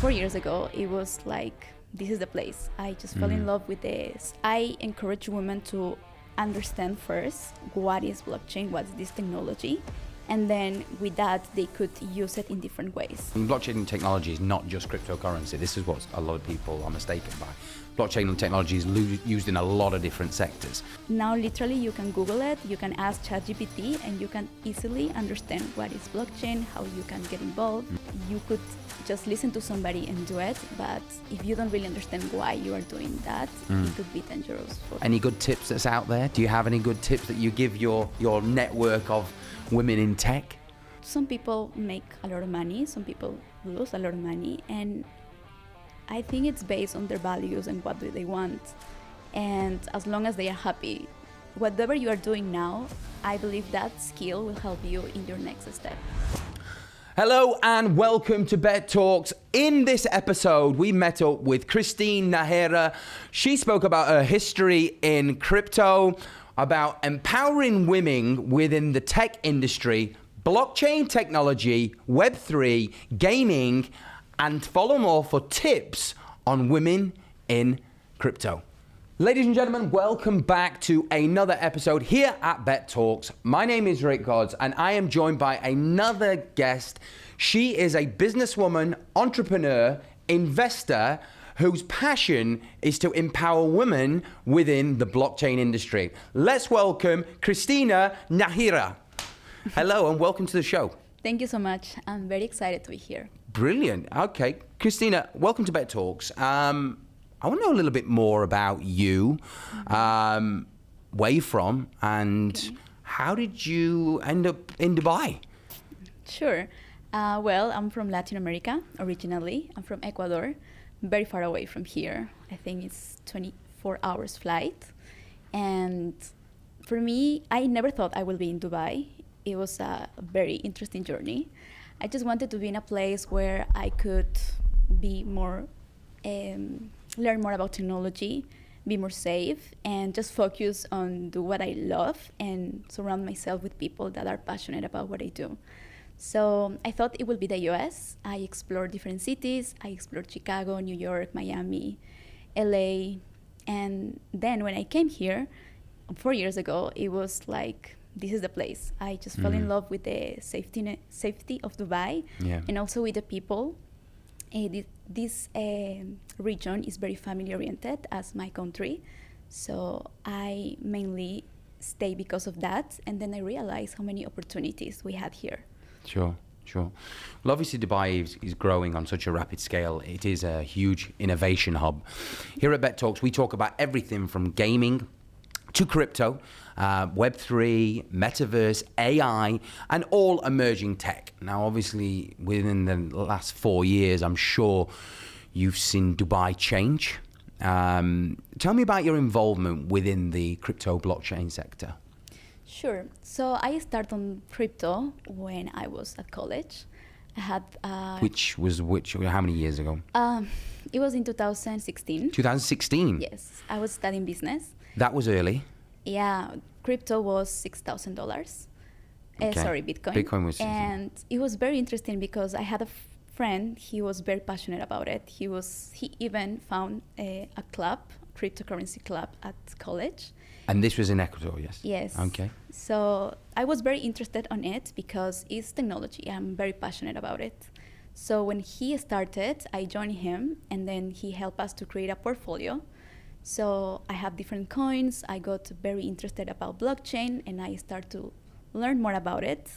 4 years ago, it was like, this is the place. I just fell in love with this. I encourage women to understand first what is blockchain, what's this technology, and then with that they could use it in different ways. And blockchain technology is not just cryptocurrency. This is what a lot of people are mistaken by. Blockchain technology is used in a lot of different sectors. Now literally you can Google it, you can ask ChatGPT, and you can easily understand what is blockchain, how you can get involved. You could just listen to somebody and do it, but if you don't really understand why you are doing that, it could be dangerous. Any good tips that's out there? Do you have any good tips that you give your network of women in tech? Some people make a lot of money, some people lose a lot of money, and I think it's based on their values and what do they want. And as long as they are happy, whatever you are doing now, I believe that skill will help you in your next step. Hello and welcome to Bet Talks. In this episode, we met up with Cristina Nájera. She spoke about her history in crypto, about empowering women within the tech industry, blockchain technology, Web3, gaming, and follow more for tips on women in crypto. Ladies and gentlemen, welcome back to another episode here at Bet Talks. My name is Rick Godds and I am joined by another guest. She is a businesswoman, entrepreneur, investor whose passion is to empower women within the blockchain industry. Let's welcome Cristina Nájera. Hello and welcome to the show. Thank you so much. I'm very excited to be here. Brilliant. Okay. Cristina, welcome to Bet Talks. I want to know a little bit more about you, where you're from, and how did you end up in Dubai? Sure. Well, I'm from Latin America originally. I'm from Ecuador, very far away from here. I think it's 24 hours flight. And for me, I never thought I would be in Dubai. It was a very interesting journey. I just wanted to be in a place where I could be more, learn more about technology, be more safe, and just focus on do what I love and surround myself with people that are passionate about what I do. So I thought it would be the US. I explored different cities. I explored Chicago, New York, Miami, LA. And then when I came here 4 years ago, it was like, this is the place. I just fell in love with the safety of Dubai, and also with the people. This region is very family oriented as my country. So I mainly stay because of that. And then I realized how many opportunities we had here. Sure. Well, obviously Dubai is growing on such a rapid scale. It is a huge innovation hub. Here at Bet Talks, we talk about everything from gaming to crypto, Web3, metaverse, AI, and all emerging tech. Now, obviously, within the last 4 years, I'm sure you've seen Dubai change. Tell me about your involvement within the crypto blockchain sector. Sure. So I started on crypto when I was at college. I had... how many years ago? It was in 2016. 2016? Yes. I was studying business. That was early. Yeah, crypto was $6,000. Okay. Bitcoin. Bitcoin was... And it was very interesting because I had a friend, he was very passionate about it. He even found a club, cryptocurrency club at college. And this was in Ecuador, yes? Yes. Okay. So I was very interested on it because it's technology. I'm very passionate about it. So when he started, I joined him, and then he helped us to create a portfolio. So I have different coins. I got very interested about blockchain, and I started to learn more about it.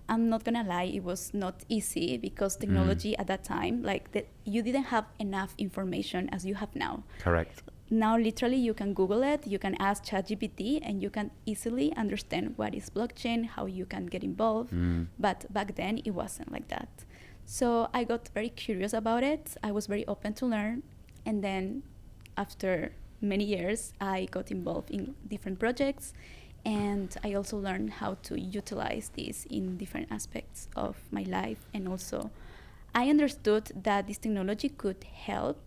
I'm not gonna lie, it was not easy because technology at that time, you didn't have enough information as you have now. Correct. Now, literally, you can Google it, you can ask ChatGPT, and you can easily understand what is blockchain, how you can get involved. But back then, it wasn't like that. So I got very curious about it. I was very open to learn. And then after many years, I got involved in different projects. And I also learned how to utilize this in different aspects of my life. And also, I understood that this technology could help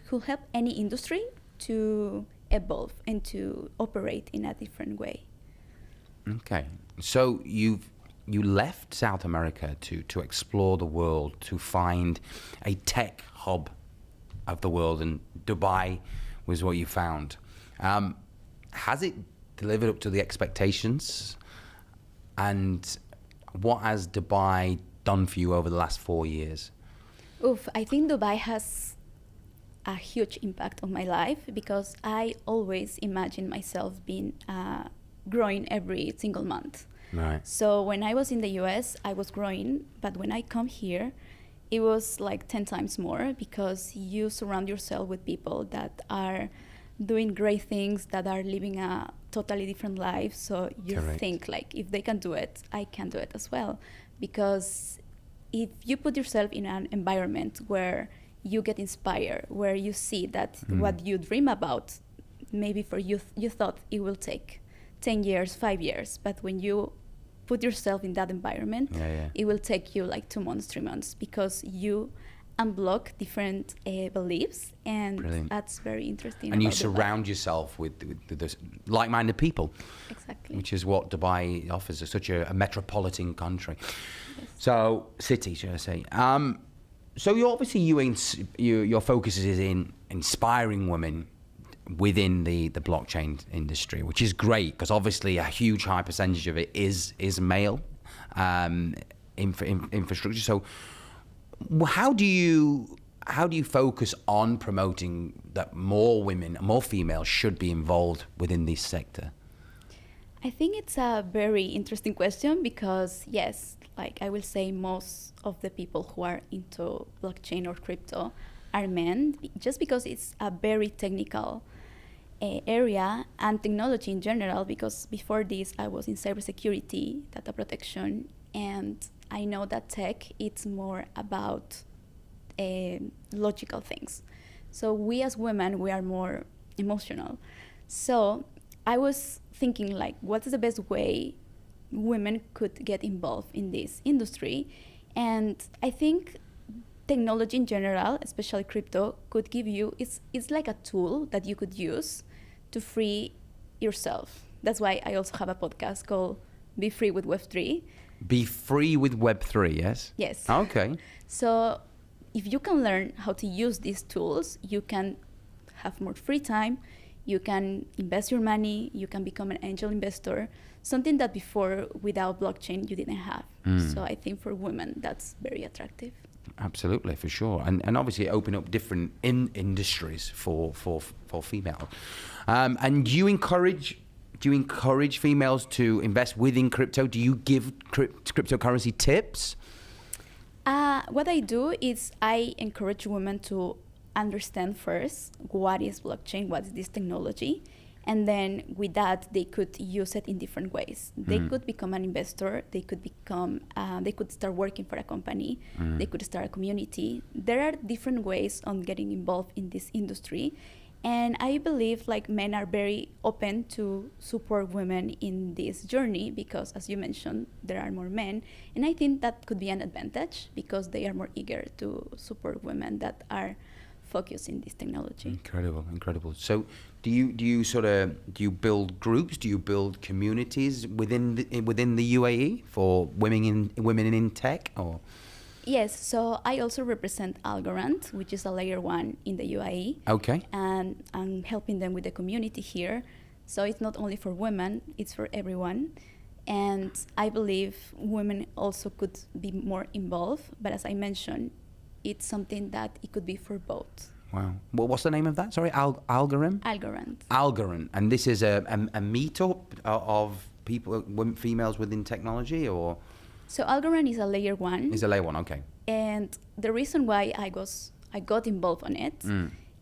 could help any industry to evolve and to operate in a different way. Okay, so you've you left South America to explore the world, to find a tech hub of the world, and Dubai was what you found. Has it delivered up to the expectations? And what has Dubai done for you over the last 4 years? I think Dubai has a huge impact on my life because I always imagine myself being growing every single month. Right. So when I was in the US, I was growing, but when I come here, it was like 10 times more because you surround yourself with people that are doing great things, that are living a totally different life. So you Correct. think like, if they can do it, I can do it as well. Because if you put yourself in an environment where you get inspired, where you see that what you dream about, maybe for you thought it will take 10 years, 5 years, but when you put yourself in that environment, it will take you like 2 months, 3 months, because you unblock different beliefs, and Brilliant. that's very interesting. And you about Dubai. surround yourself with the like-minded people. Exactly. Which is what Dubai offers, such a metropolitan country. So, city, should I say. So you obviously, your focus is in inspiring women within the blockchain industry, which is great, because obviously a huge high percentage of it is male infrastructure. So how do you focus on promoting that more women, more females should be involved within this sector? I think it's a very interesting question because, yes, like I will say most of the people who are into blockchain or crypto are men, just because it's a very technical area, and technology in general, because before this I was in cybersecurity, data protection, and I know that tech, it's more about logical things. So we as women, we are more emotional. So I was thinking like, what's the best way women could get involved in this industry? And I think technology in general, especially crypto, could give you, it's like a tool that you could use to free yourself. That's why I also have a podcast called Be Free with Web3. Be free with Web3, yes? Yes. Okay. So if you can learn how to use these tools, you can have more free time, you can invest your money, you can become an angel investor, something that before without blockchain you didn't have. So I think for women that's very attractive. Absolutely, for sure. And obviously open up different industries for female. And do you encourage females to invest within crypto? Do you give cryptocurrency tips? What I do is I encourage women to understand first what is blockchain, what is this technology, and then with that they could use it in different ways. They could become an investor, they could start working for a company, they could start a community. There are different ways on getting involved in this industry, and I believe like men are very open to support women in this journey because, as you mentioned, there are more men, and I think that could be an advantage because they are more eager to support women that are focused in this technology. Incredible. So do you build groups? Do you build communities within the UAE for women in tech, or? Yes, so I also represent Algorand, which is a layer 1 in the UAE. Okay. And I'm helping them with the community here. So it's not only for women, it's for everyone. And I believe women also could be more involved. But as I mentioned, it's something that it could be for both. Wow. Well, what's the name of that? Sorry, Algorand? Algorand. And this is a meetup of people, women, females within technology, or? So Algorand is a layer 1. It's a layer 1, okay. And the reason why I got involved on it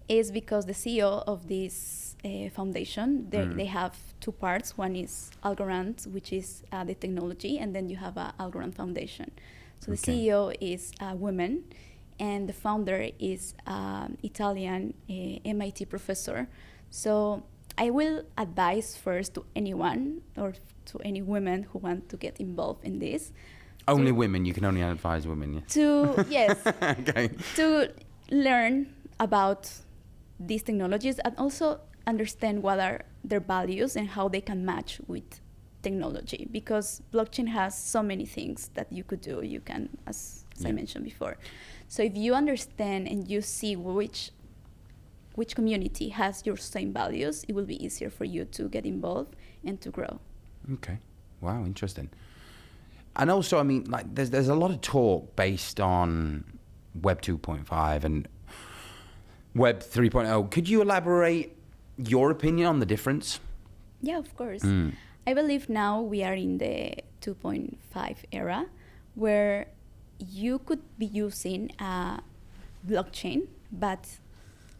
is because the CEO of this foundation, they have 2 parts. One is Algorand, which is the technology, and then you have a Algorand Foundation. So the CEO is a woman, and the founder is Italian MIT professor. So I will advise first to anyone or to any women who want to get involved in this. Only women, you can only advise women, yes. Okay. To learn about these technologies and also understand what are their values and how they can match with technology, because blockchain has so many things that you could do. You can, as I mentioned before. So if you understand and you see which community has your same values, it will be easier for you to get involved and to grow. Okay. Wow, interesting. And also, I mean, like, there's a lot of talk based on Web 2.5 and Web 3.0. Could you elaborate your opinion on the difference? Yeah, of course. I believe now we are in the 2.5 era, where you could be using a blockchain, but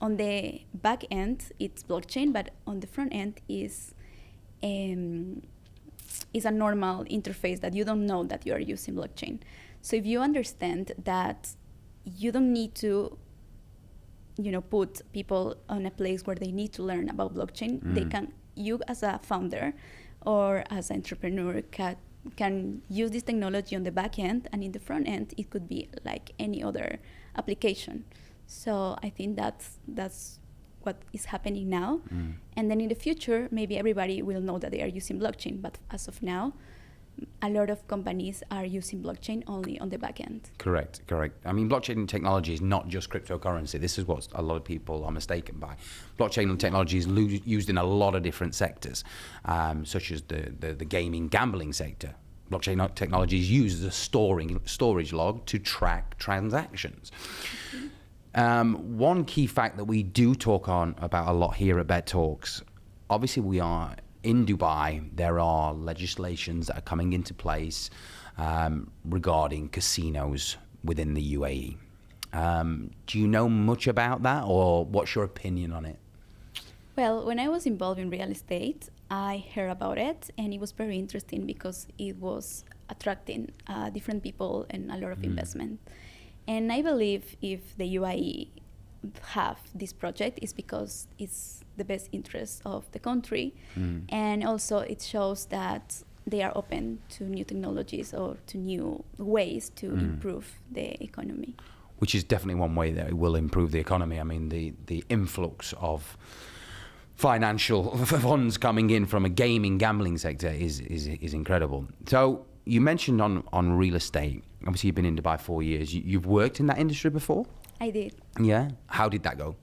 on the back end it's blockchain, but on the front end is a normal interface that you don't know that you are using blockchain. So if you understand that you don't need to, put people on a place where they need to learn about blockchain, you as a founder or as an entrepreneur can use this technology on the back end, and in the front end it could be like any other application. So I think that's what is happening now. And then in the future, maybe everybody will know that they are using blockchain, but as of now, a lot of companies are using blockchain only on the back end. Correct. I mean, blockchain technology is not just cryptocurrency. This is what a lot of people are mistaken by. Blockchain technology is used in a lot of different sectors, such as the gaming, gambling sector. Blockchain technology is used as a storage log to track transactions. One key fact that we do talk about a lot here at Bet Talks, obviously we are in Dubai. There are legislations that are coming into place regarding casinos within the UAE. Do you know much about that, or what's your opinion on it? Well, when I was involved in real estate, I heard about it, and it was very interesting because it was attracting different people and a lot of investment. And I believe if the UAE have this project, it's because it's the best interest of the country. And also it shows that they are open to new technologies or to new ways to improve the economy. Which is definitely one way that it will improve the economy. I mean, the influx of financial funds coming in from a gambling sector is incredible. So you mentioned on real estate, obviously you've been in Dubai 4 years. You've worked in that industry before? I did. Yeah? How did that go?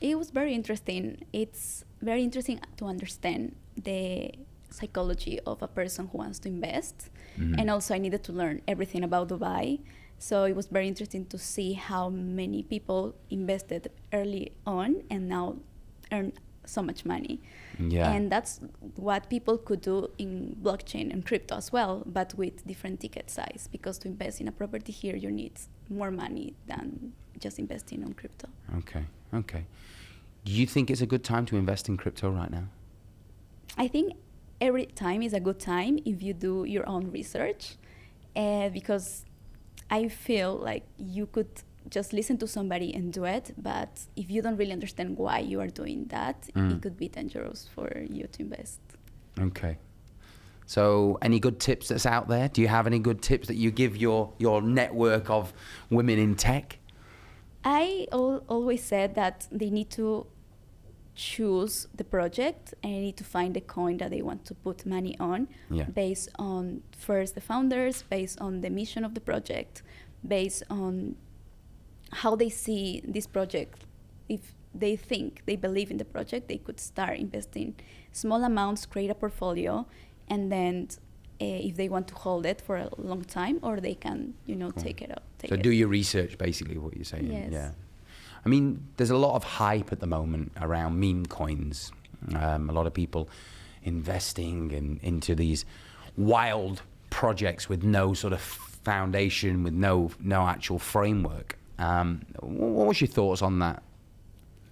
It was very interesting. It's very interesting to understand the psychology of a person who wants to invest. And also I needed to learn everything about Dubai. So it was very interesting to see how many people invested early on and now earn so much money. Yeah. And that's what people could do in blockchain and crypto as well, but with different ticket size, because to invest in a property here, you need more money than just investing on crypto. Okay. Do you think it's a good time to invest in crypto right now? I think every time is a good time if you do your own research, because I feel like you could just listen to somebody and do it, but if you don't really understand why you are doing that, it could be dangerous for you to invest. Okay. So any good tips that's out there? Do you have any good tips that you give your network of women in tech? I always said that they need to choose the project and they need to find the coin that they want to put money on, based on first the founders, based on the mission of the project, based on how they see this project. If they believe in the project, they could start investing small amounts, create a portfolio, and then if they want to hold it for a long time, or they can, take it out. So do your research, basically, what you're saying. Yes. Yeah. I mean, there's a lot of hype at the moment around meme coins. A lot of people investing into these wild projects with no sort of foundation, with no actual framework. What was your thoughts on that?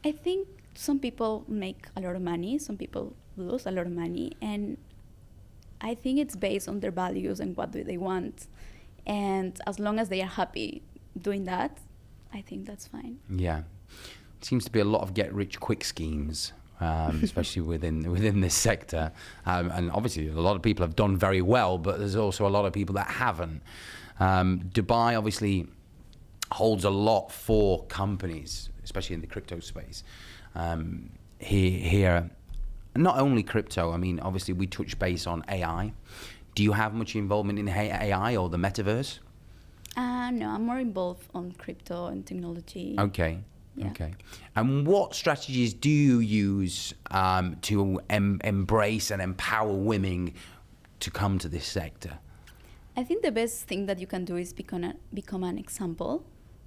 I think some people make a lot of money, some people lose a lot of money, and I think it's based on their values and what do they want. And as long as they are happy doing that, I think that's fine. Yeah. It seems to be a lot of get-rich-quick schemes, especially within this sector. And obviously, a lot of people have done very well, but there's also a lot of people that haven't. Dubai, obviously, holds a lot for companies, especially in the crypto space. Here, not only crypto, I mean, obviously we touch base on AI. Do you have much involvement in AI or the metaverse? No, I'm more involved on crypto and technology. Okay. Yeah. Okay. And what strategies do you use to embrace and empower women to come to this sector? I think the best thing that you can do is become an example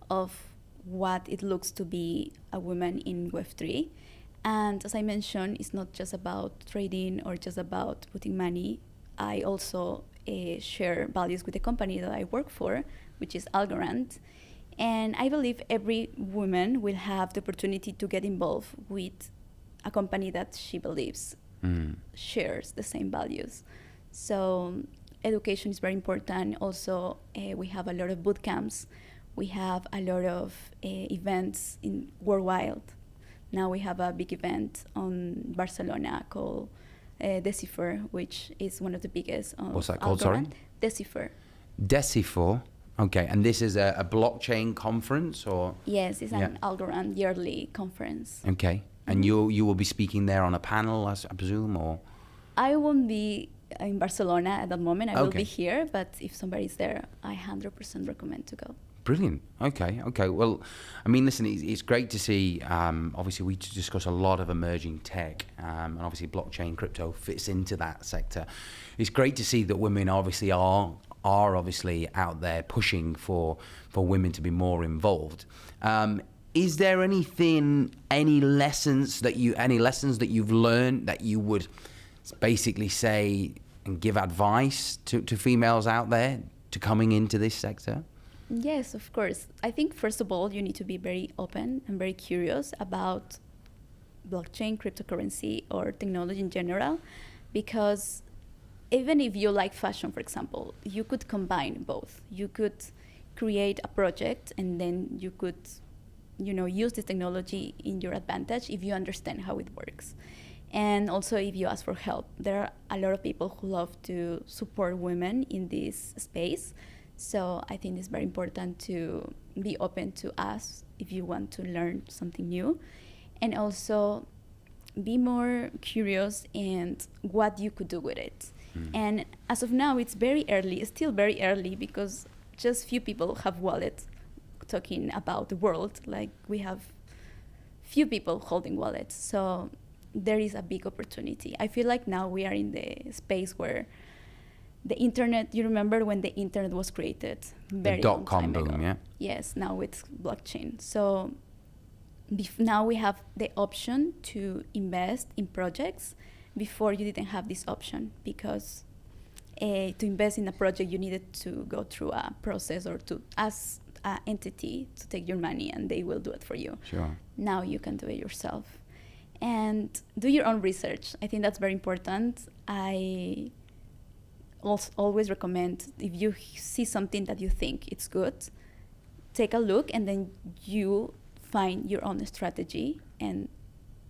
of what it looks to be a woman in Web3. And as I mentioned, it's not just about trading or just about putting money. I also share values with the company that I work for, which is Backgroud. And I believe every woman will have the opportunity to get involved with a company that she believes shares the same values. So education is very important. Also, we have a lot of boot camps. We have a lot of events in worldwide. Now we have a big event on Barcelona called Decipher, which is one of the biggest. What's that called, sorry? Decipher. Decipher. Okay, and this is a blockchain conference, or? Yes, it's an Backgroud yearly conference. Okay, and you will be speaking there on a panel, I presume, or? I won't be in Barcelona at that moment. I will be here, but if somebody's there, I 100% recommend to go. Brilliant. Okay. Well, I mean, listen, it's great to see. Obviously, we discuss a lot of emerging tech, and obviously, blockchain, crypto fits into that sector. It's great to see that women obviously are obviously out there pushing for women to be more involved. Is there any lessons that you've learned that you would basically say and give advice to females out there to coming into this sector? Yes, of course. I think, first of all, you need to be very open and very curious about blockchain, cryptocurrency, or technology in general, because even if you like fashion, for example, you could combine both. You could create a project and then you could, use the technology in your advantage if you understand how it works. And also if you ask for help. There are a lot of people who love to support women in this space. So I think it's very important to be open to ask if you want to learn something new. And also be more curious and what you could do with it. And as of now, it's very early. It's still very early because just few people have wallets talking about the world. Like, we have few people holding wallets. So there is a big opportunity. I feel like now we are in the space where the internet, you remember when the internet was created? Very the long dot-com time boom, ago. yeah? Yes, now it's blockchain. So now we have the option to invest in projects. Before, you didn't have this option because to invest in a project, you needed to go through a process or to ask an entity to take your money and they will do it for you. Sure. Now you can do it yourself. And do your own research. I think that's very important. I always recommend, if you see something that you think it's good, take a look and then you find your own strategy and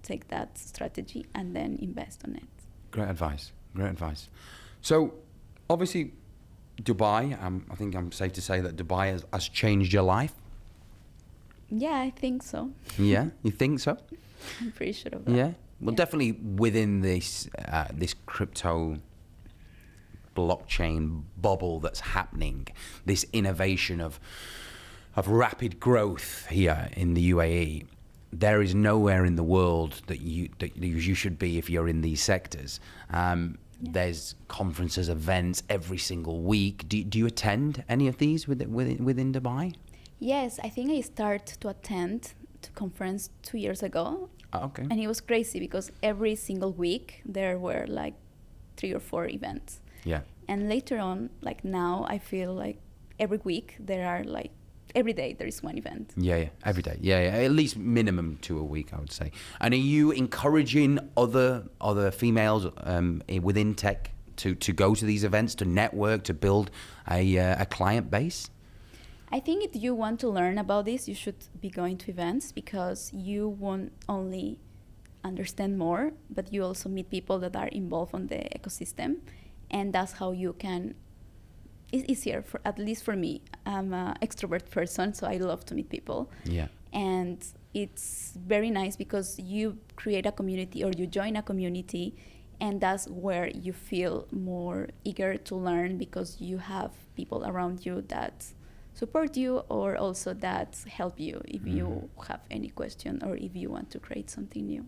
take that strategy and then invest on it. Great advice. So obviously Dubai, I think I'm safe to say that Dubai has changed your life. Yeah, I think so. Yeah, you think so? I'm pretty sure of that. Yeah, well, definitely within this crypto blockchain bubble that's happening, this innovation of rapid growth here in the UAE. There is nowhere in the world that you should be if you're in these sectors. There's conferences, events every single week. Do you attend any of these within Dubai? Yes, I think I started to attend to conference 2 years ago. Oh, okay. And it was crazy because every single week there were like 3 or 4 events. Yeah. And later on, like now, I feel like every week there are like, every day there is one event. Yeah, every day. Yeah, at least minimum 2 a week, I would say. And are you encouraging other females within tech to go to these events, to network, to build a client base? I think if you want to learn about this, you should be going to events because you won't only understand more, but you also meet people that are involved on the ecosystem. And that's how you can, it's easier, at least for me. I'm an extrovert person, so I love to meet people. Yeah. And it's very nice because you create a community or you join a community, and that's where you feel more eager to learn because you have people around you that support you or also that help you if you have any question or if you want to create something new.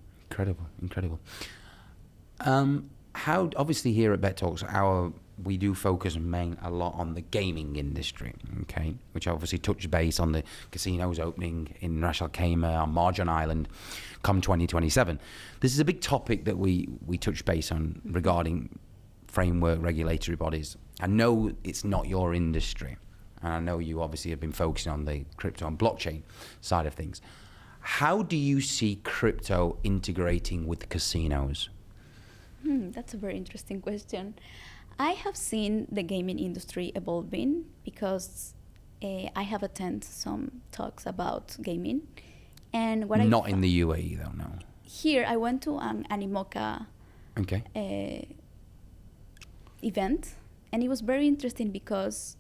Incredible. How obviously here at Bet Talks, we do focus a lot on the gaming industry, okay, which obviously touched base on the casinos opening in Ras Al Khaimah on Marjan Island come 2027. This is a big topic that we touch base on regarding framework regulatory bodies. I know it's not your industry, and I know you obviously have been focusing on the crypto and blockchain side of things. How do you see crypto integrating with casinos? That's a very interesting question. I have seen the gaming industry evolving because I have attended some talks about gaming. And what Not in the UAE though, no. Here, I went to an Animoca event, and it was very interesting because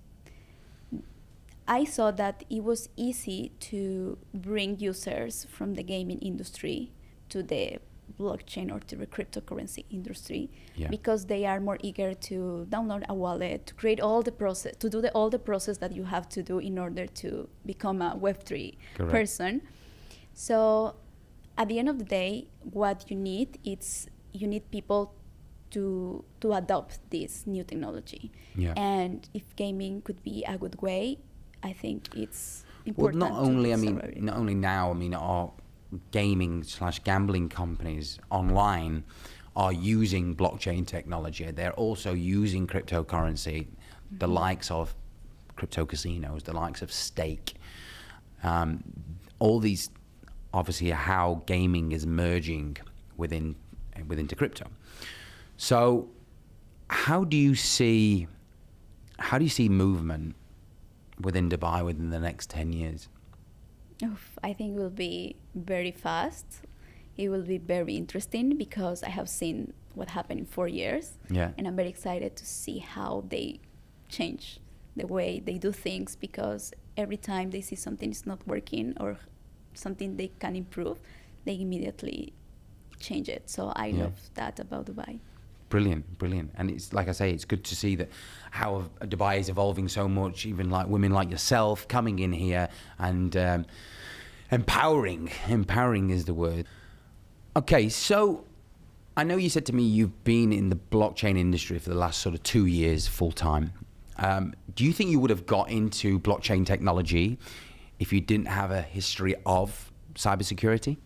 I saw that it was easy to bring users from the gaming industry to the blockchain or to the cryptocurrency industry because they are more eager to download a wallet, to create all the process, to do all the process that you have to do in order to become a Web3 person. So at the end of the day, what you need is you need people to adopt this new technology. And if gaming could be a good way, I think it's important. Well, not only now, our gaming/gambling companies online are using blockchain technology. They're also using cryptocurrency, the likes of crypto casinos, the likes of stake. All these obviously are how gaming is merging into crypto. So how do you see movement within Dubai within the next 10 years? I think it will be very fast. It will be very interesting because I have seen what happened in 4 years. And I'm very excited to see how they change the way they do things, because every time they see something is not working or something they can improve, they immediately change it. So I love that about Dubai. Brilliant. And it's like I say, it's good to see that how Dubai is evolving so much, even like women like yourself coming in here and empowering is the word. Okay, so I know you said to me you've been in the blockchain industry for the last sort of 2 years full time. Do you think you would have got into blockchain technology if you didn't have a history of cybersecurity?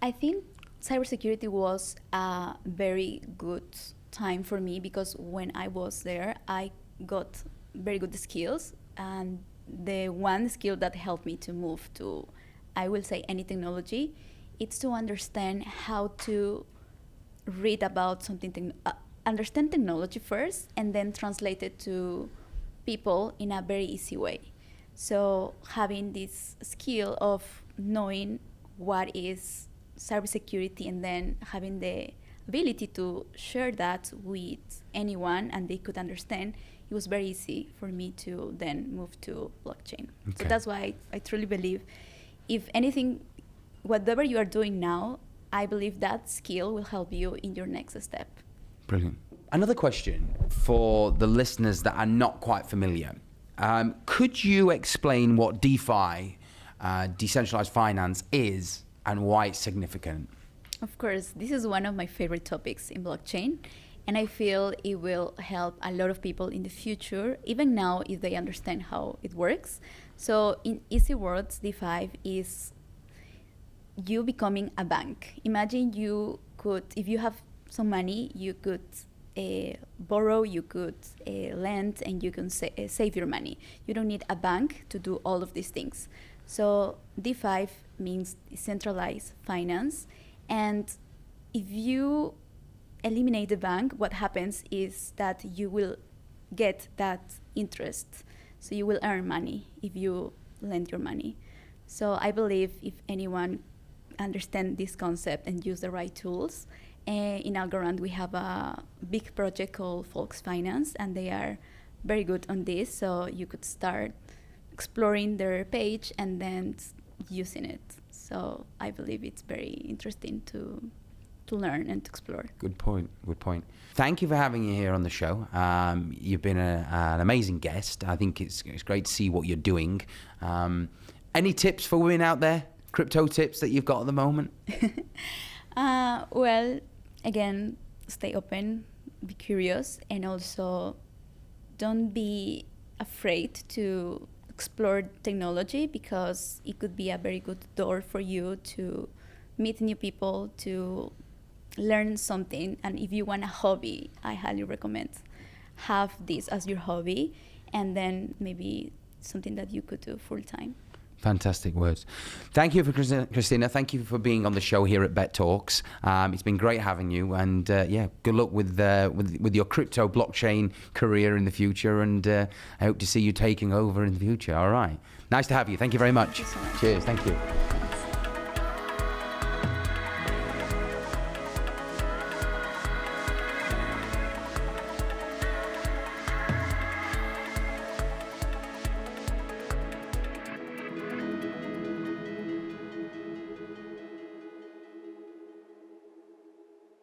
I think cybersecurity was a very good time for me because when I was there, I got very good skills. And the one skill that helped me to move to, I will say, any technology, it's to understand how to read about something, understand technology first, and then translate it to people in a very easy way. So having this skill of knowing what is cybersecurity and then having the ability to share that with anyone and they could understand, it was very easy for me to then move to blockchain. So that's why I truly believe, if anything, whatever you are doing now, I believe that skill will help you in your next step. Brilliant. Another question for the listeners that are not quite familiar. Could you explain what DeFi, decentralized finance, is and why it's significant? Of course, this is one of my favorite topics in blockchain, and I feel it will help a lot of people in the future, even now, if they understand how it works. So in easy words, DeFi is you becoming a bank. Imagine you could, if you have some money, you could borrow, you could lend, and you can save your money. You don't need a bank to do all of these things. So DeFi means decentralized finance. And if you eliminate the bank, what happens is that you will get that interest. So you will earn money if you lend your money. So I believe if anyone understands this concept and use the right tools, in Backgroud we have a big project called Folks Finance, and they are very good on this. So you could start exploring their page and then using it. So I believe it's very interesting to learn and to explore. Good point. Good point. Thank you for having you here on the show. You've been an amazing guest. I think it's great to see what you're doing. Any tips for women out there? Crypto tips that you've got at the moment? Well, again, stay open, be curious, and also don't be afraid to explore technology, because it could be a very good door for you to meet new people, to learn something. And if you want a hobby, I highly recommend have this as your hobby, and then maybe something that you could do full time. Fantastic words. Thank you for Cristina. Thank you for being on the show here at Bet Talks. It's been great having you, and good luck with your crypto blockchain career in the future. And I hope to see you taking over in the future. All right. Nice to have you. Thank you very much. Thank you so much. Cheers. Thank you.